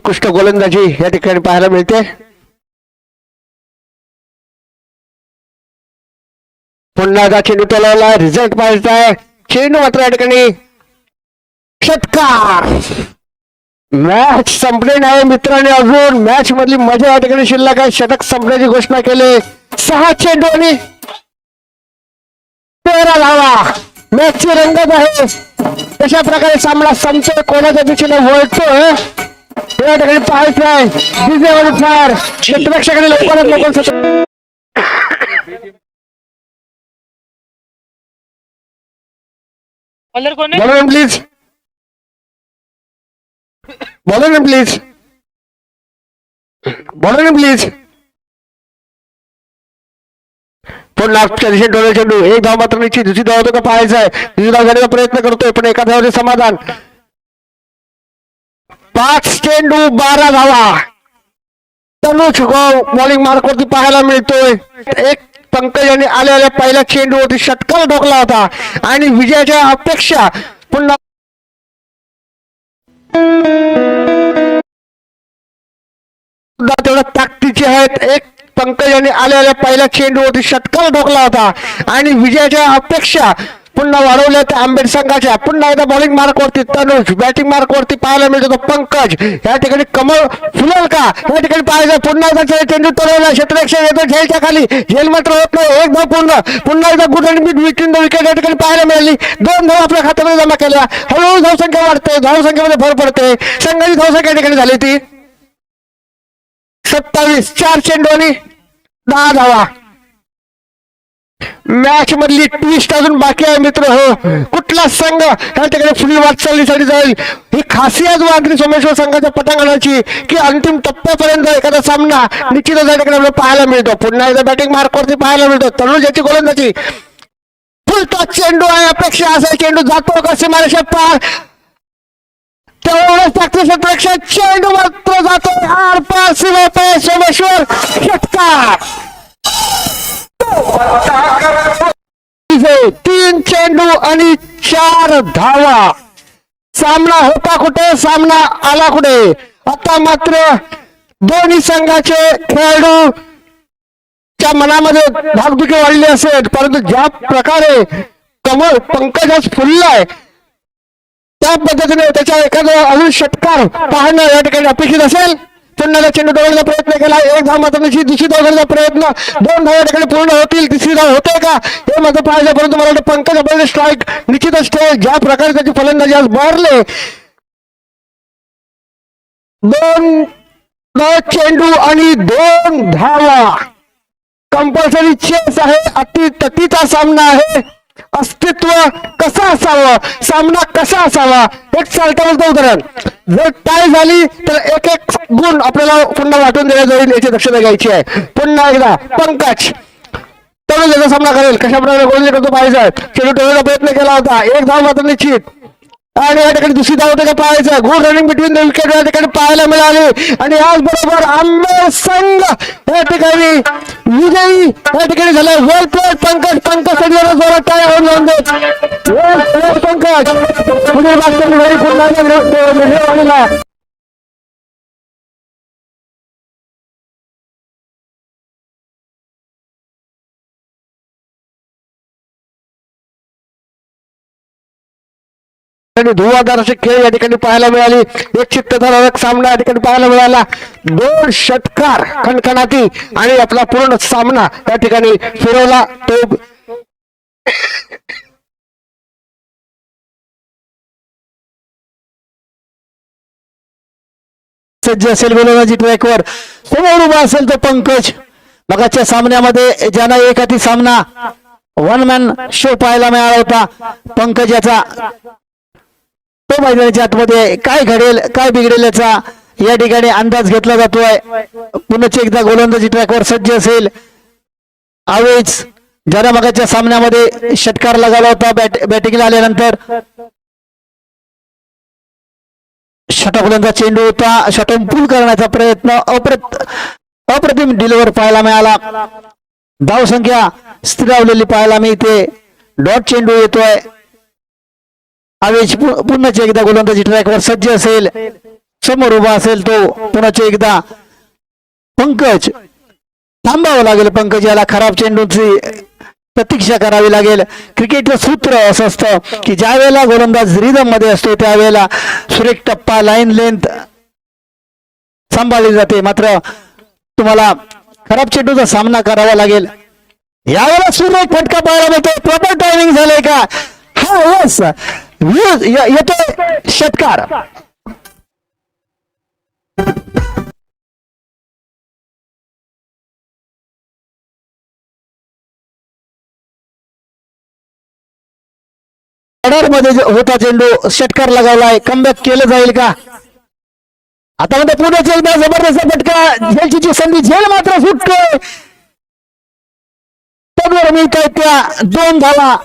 उत्कृष्ट गोलंदाजी या ठिकाणी पाहायला मिळते. पुन्हा एकदा चेंडू तोलावला, रिझल्ट पाहायचा आहे. चेंडू मात्र या ठिकाणी षटकार. मॅच संपली नाही मित्रांनो, अजून मॅच मधली मजा या ठिकाणी शिल्लक आहे. षटक संपण्याची घोषणा केली. 6 चेंडू आणि 13 धावा. मॅचची रंगत आहे. कशा प्रकारे सामना संपतोय, कोणाच्या दिशेने वळतोय या ठिकाणी पाहायचं आहे. विजयवाडी फार क्षेत्ररक्षकाने लवकरात लवकर bowler please, bowler please, bowler please. पुन्हा चेंडू एक धाव मात्र निश्चित. दुसरी धाव का पाहायचा आहे. दुसरी धाव घेण्याचा प्रयत्न करतोय पण एका धावाचे समाधान. 5 चेंडू 12 धावा. तनुज बॉलिंग मार्कवरती पाहायला मिळतोय. एक पंकज यांनी आलेल्या पहिल्या चेंडूवरती षटकार ठोकला होता आणि विजयाच्या अपेक्षा पुन्हा तेवढ्या ताकदीचे आहेत. एक पंकज यांनी आलेल्या पहिल्या चेंडूवरती षटकार ठोकला होता आणि विजयाच्या अपेक्षा पुन्हा वाढवल्या त्या आंबेड संघाच्या. पुन्हा एकदा बॉलिंग मार्कवरती तनुज, बॅटिंग मार्कवरती पाहायला मिळतो पंकज. या ठिकाणी कमळ फुलेल का या ठिकाणी पाहायचं. पुन्हा एकदा चेंडू तोडवला, क्षेत्ररक्षक येतो झेलच्या खाली. झेल मात्र होत नाही. एक धाव पूर्ण. पुन्हा एकदा गुड अँड विकेट या ठिकाणी पाहायला मिळाली. 2 धाव आपल्या खात्यामध्ये जमा केल्या. हळूहळू धावसंख्या वाढते, धावसंख्येमध्ये भर पडते. संघाची धावसंख्या या ठिकाणी झाली ती 27. 4 चेंडू आणि 10 धावा. मॅच मधली ट्विस्ट अजून बाकी आहे मित्र हो. कुठला संघ या ठिकाणी पुढील वाटचालीसाठी जाईल ही खासियत वागणी सोमेश्वर संघाच्या पटांगणाची की अंतिम टप्प्यापर्यंत एखादा सामना निश्चितच या ठिकाणी पाहायला मिळतो. पुन्हा एकदा बॅटिंग मार्कवरती पाहायला मिळतो तनुज याची गोलंदाजी. फुलटॉस चेंडू आहे. अपेक्षा असा चेंडू जातो का सीमारेषा पार. तेवढंच टाकते क्षेत्ररक्षक. चेंडू मात्र जातो आर पार सीमेपार. सोमेश्वर षटकार. 3 चेंडू आणि 4 धावा. सामना होता कुठे, सामना आला कुठे. आता मात्र दोन्ही संघाचे खेळाडूच्या मनामध्ये धाकधुकी वाढली असेल, परंतु ज्या प्रकारे कमळ पंकज आज फुललाय त्या पद्धतीने त्याच्या एखादा अजून षटकार पाहणं या ठिकाणी अपेक्षित असेल. पुन्हा चेंडू डोळण्याचा प्रयत्न केला. एक धाव मात्र दुसरी धाव घेण्याचा प्रयत्न. 2 धाव या ठिकाणी पूर्ण होतील. तिसरी धाव होते का हे मात्र पाहायचं. परंतु मला वाटतं पंकज आपल्याला स्ट्राईक निश्चितच ठेवेल. ज्या प्रकारे त्याची फलंदाजी आज बहरले. 2 चेंडू आणि 2 धावा. कंपल्सरी चेस आहे. अतितटीचा सामना आहे. अस्तित्व कसं असावं, सामना कसा असावा, एक चालता बोलता उदाहरण. जर टाय झाली तर एक गुण आपल्याला पुन्हा वाटून देण्यात जाईल याची दक्षता घ्यायची आहे. पुन्हा एकदा पंकज तरुण याचा सामना करेल. कशा प्रकारे गोलंदाजी करतो पाहायचा. चेंडू ठेवण्याचा प्रयत्न केला होता. एक धाव मात्र निश्चित आणि या ठिकाणी दुसरी धाव होते का पाहायचं. Good running between the wicket या ठिकाणी पाहायला मिळाली आणि आज बरोबर आंबेड संघ या ठिकाणी विजयी या ठिकाणी झाला. वेल प्लेड पंकज. पंकज जोरात टाळ्या होऊन जाऊन देत. वेल प्लेड पंकज. पुढील बास्केटबॉल पुन्हा धुवाधार असे खेळ या ठिकाणी पाहायला मिळाली. एक चित्तधरक सामना या ठिकाणी पाहायला मिळाला. 2 षटकार खणखणाती आणि आपला पूर्ण सामना या ठिकाणी फिरवला. तो सज्ज असेल गोलंदाजी ट्रॅकवर. समोर उभा असेल तो पंकज. मगाच्या सामन्यामध्ये ज्यांना एक हाती सामना 1 मॅन शो पाहायला मिळाला होता पंकज याचा. तो मैदानाच्या आतमध्ये काय घडेल काय बिघडेल याचा या ठिकाणी अंदाज घेतला जातोय. पुन्हा एकदा गोलंदाजी ट्रॅकवर सज्ज असेल. आवेज ज्याला मगाच्या सामन्यामध्ये षटकार लगावला होता बॅटिंगला आल्यानंतर. षटकोलंदाज चेंडू होता. षटम पूल करण्याचा प्रयत्न अप्रतिम डिलिव्हर पाहायला मिळाला. धावसंख्या स्थिरावलेली पाहायला मिळते. डॉट चेंडू येतोय. आवेश पुन्हा एकदा गोलंदाजी ट्रॅकवर सज्ज असेल. समोर उभा असेल तो पुन्हा एकदा पंकज. थांबावं लागेल पंकज याला, खराब चेंडूची प्रतीक्षा करावी लागेल. क्रिकेटचं सूत्र असं असतं की ज्या वेळेला गोलंदाज रिदम मध्ये असतो त्यावेळेला सुरेख टप्पा लाईन लेंथ सांभाळली जाते, मात्र तुम्हाला खराब चेंडूचा सामना करावा लागेल. यावेळेला सुरेख फटका पाहायला मिळतो. प्रॉपर टायमिंग झालंय का? हा यस, येतो षटकार. मध्ये होता चेंडू, षटकार लगावलाय. कमबॅक केलं जाईल का? आता मध्ये पुण्याचे एकदा जबरदस्त फटका, झेलची संधी, झेल मात्र सुटतोय. तडवर मिळतोय त्या 2 धावा.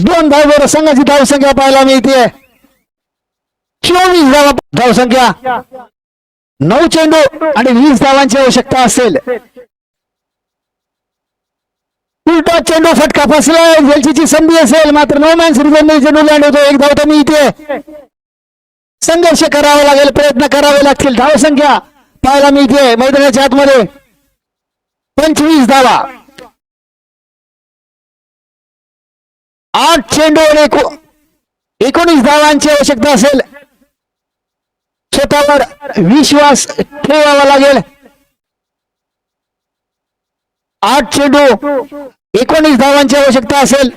2 धावेवर संघाची धावसंख्या पाहायला मिळते 24 धावा. धावसंख्या 9 चेंडू आणि 20 धावांची आवश्यकता असेल. उलटा चेंडू फटका फसलाय, झेलची संधी असेल, मात्र नो मॅन्स रिझन चेंडू लँड होतो. एक धाव तर मिळते. संघर्ष करावा लागेल, प्रयत्न करावे लागतील. धावसंख्या पाहायला मिळते मैदानाच्या आतमध्ये 25 धावा. 8 चेंडू आणि 19 धावांची आवश्यकता असेल. स्वतःवर विश्वास ठेवावा लागेल. 8 चेंडू 19 धावांची आवश्यकता असेल.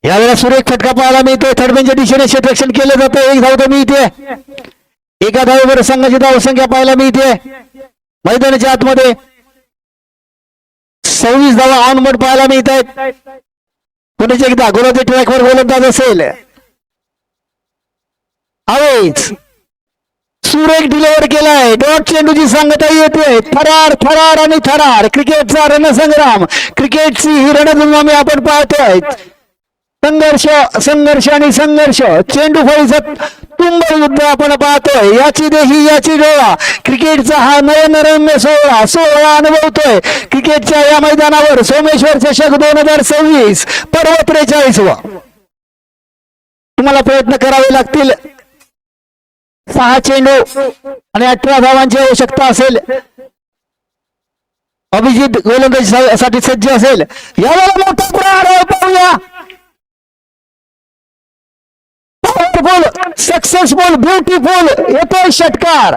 यावेळेला सुरेख फटका पाहायला मिळतोय. थर्डमॅनच्या दिशेने क्षेत्ररक्षण केलं जातं. 1 धाव तर मिळते. एका धावेवर संघाची धावसंख्या पाहायला मिळते. मैदानाच्या आतमध्ये 26 धावा ऑन बोर्ड पाहायला मिळत आहेत. पुण्याच्या एकदा गोलाच्या ट्रॅकवर गोलंदाज असेल. हवेच सुरेख डिलिव्हर केलाय. डॉट चेंडूची सांगता येते. थरार थरार आणि थरार. क्रिकेटचा रणसंग्राम, क्रिकेटची ही रणधुमाळी आपण पाहतोय. संघर्ष संघर्ष आणि संघर्ष. चेंडू फळीचं तुंबळ युद्ध आपण पाहतोय. याची देही याची डोळा. क्रिकेटचा हा नयनरम्य सोहळा अनुभवतोय. क्रिकेटच्या या मैदानावर सोमेश्वर चषक 2026 पर्व 43. तुम्हाला प्रयत्न करावे लागतील. 6 चेंडू आणि 18 धावांची आवश्यकता असेल. अभिजित गोलंदाजीसाठी सज्ज असेल. यावेळेला मोठा पुढाकार पाहूया. सक्सेसफुल ब्युटिफुल येतोय षटकार.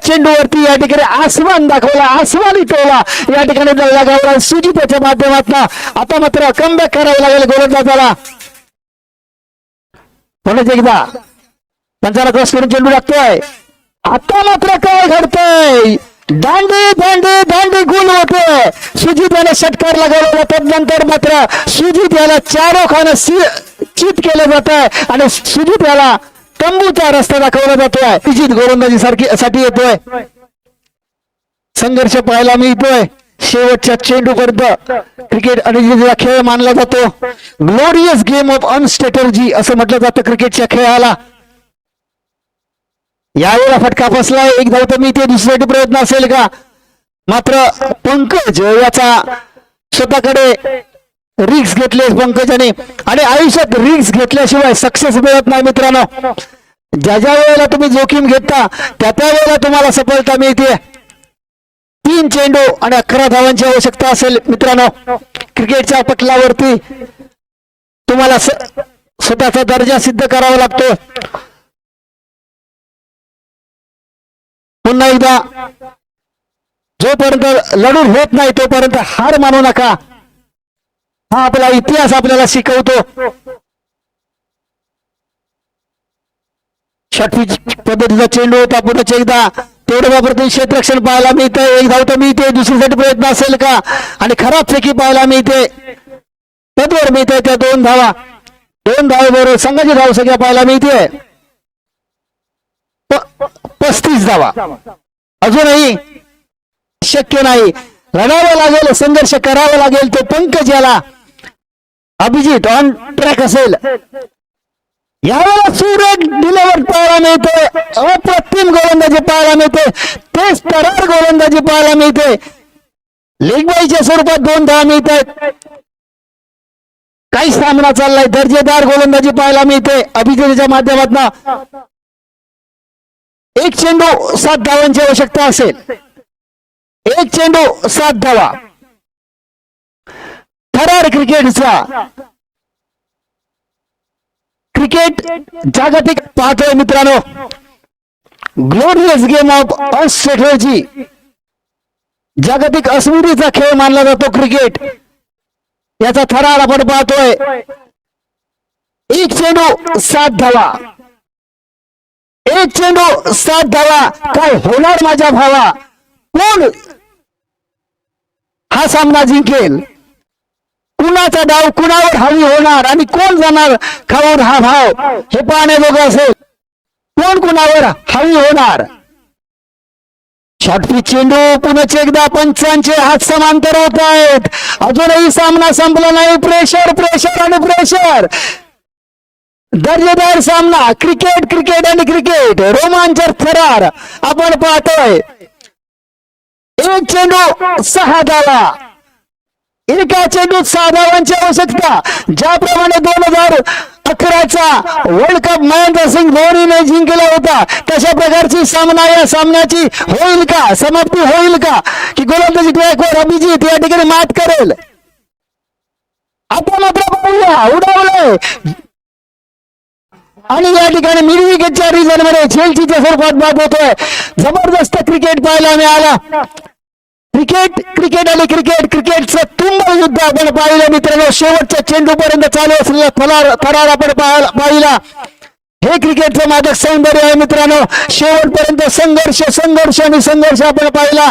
चेंडूवरती या ठिकाणी आसमान दाखवला, आसमानी टोला या ठिकाणी लगावला सुजिताच्या माध्यमातून. आता मात्र कमबॅक करावं लागेल गोलंदाजाला. पुन्हा एकदा पंचाला क्रॉस करून चेंडू लागतोय. आता मात्र काय घडतंय? दांडी दांडी दांडी गुल होते. सुजित याने षटकार लगावला. तदनंतर मात्र सुजित याला चारोखाने चित केलं जात आहे आणि सुजित याला तंबूचा रस्ता दाखवला जातोय. अभिजित गोलंदाजी साठी येतोय. संघर्ष पाहायला मिळतोय शेवटच्या चेंडूपर्यंत. क्रिकेट आणि खेळ मानला जातो. ग्लोरियस गेम ऑफ अनस्ट्रॅटर्जी असं म्हटलं जातं क्रिकेटच्या खेळाला. यावेळेला फटका फसलाय. 1 धाव तर मिळते. दुसऱ्यासाठी प्रयत्न असेल का? मात्र पंकज याचा स्वतःकडे रिक्स घेतले पंकजाने आणि आयुष्यात रिक्स घेतल्याशिवाय सक्सेस मिळत नाही मित्रांनो. ज्या ज्या वेळेला तुम्ही जोखीम घेता त्या त्या वेळेला तुम्हाला सफलता मिळते. 3 चेंडू आणि 11 धावांची आवश्यकता असेल मित्रांनो. क्रिकेटच्या पटलावरती तुम्हाला स्वतःचा दर्जा सिद्ध करावा लागतो. पुन्हा एकदा जोपर्यंत लढून होत नाही तोपर्यंत हार मानू नका. हा आपला इतिहास आपल्याला शिकवतो. षटफी पद्धतीचा चेंडू होता. पुन्हा एकदा तेवढं वापरतो. क्षेत्ररक्षण पाहायला मिळते. 1 धाव तर मिळते. दुसरीसाठी प्रयत्न असेल का? आणि खराब फेकी पाहायला मिळते. तत्वर मिळते त्या 2 धावा. 2 धावेबरोबर संघाची धावसंख्या पाहायला मिळते 35 धावा. अजूनही शक्य नाही. लढावं लागेल, संघर्ष करावा लागेल. तो पंकज याला अभिजित ऑन ट्रॅक असेल. यावेळेला सुरेख डिलेवर पाहायला मिळते, अप्रतिम गोलंदाजी पाहायला मिळते, तेच तरार गोलंदाजी पाहायला मिळते. लेगबाईच्या स्वरूपात 2 धावा मिळत आहेत. काही सामना चाललाय, दर्जेदार गोलंदाजी पाहायला मिळते अभिजितच्या माध्यमातून. एक चेंडू 7 धावांची आवश्यकता असेल. एक चेंडू 7 धावा. थरार क्रिकेटचा क्रिकेट जागतिक पाहतोय मित्रांनो. ग्लोरियस गेम ऑफ स्ट्रॅटेजी, जागतिक अस्मितेचा खेळ मानला जातो क्रिकेट. याचा थरार आपण पाहतोय. एक चेंडू 7 धावा. एक चेंडू 7 धावा. काय होणार माझ्या भावा? कोण हा सामना जिंकेल? कुणाचा डाव कुणावर हावी होणार आणि कोण जाणार खाऊन हा भाव? हे पाहण्याजोगं असेल. कोण कुणावर हावी होणार? शॉर्टपिच चेंडू पुनच एकदा पंचांचे हात समांतर होत आहेत. अजूनही सामना संपला नाही. प्रेशर प्रेशर आणि प्रेशर. दर्जेदार सामना. क्रिकेट क्रिकेट आणि क्रिकेट. रोमांचक थरार आपण पाहतोय. एक चेंडू 6 धावा. एका चेंडूत 6 धावांची आवश्यकता. ज्याप्रमाणे 2011चा वर्ल्ड कप महेंद्रसिंग धोनीने जिंकला होता, तशा प्रकारची सामना या सामन्याची होईल का? समाप्ती होईल का? की गोलंदाजी ट्रॅकवर अभिजित या ठिकाणी मात करेल? आता मात्र पाहूया. उडावलंय आणि या ठिकाणी मिड विकेटच्या रिझन मध्ये चेल्सीच्या स्वरूपात बाद होतोय. जबरदस्त क्रिकेट पाहायला मिळाला. क्रिकेट क्रिकेट आणि क्रिकेट क्रिकेटचं तुंब युद्ध आपण पाहिलं मित्रांनो. शेवटच्या चेंडू पर्यंत चालू असलेला थरार आपण पाहिला. हे क्रिकेटचं मादक सौंदर्य आहे मित्रांनो. शेवटपर्यंत संघर्ष संघर्ष आणि संघर्ष आपण पाहिला.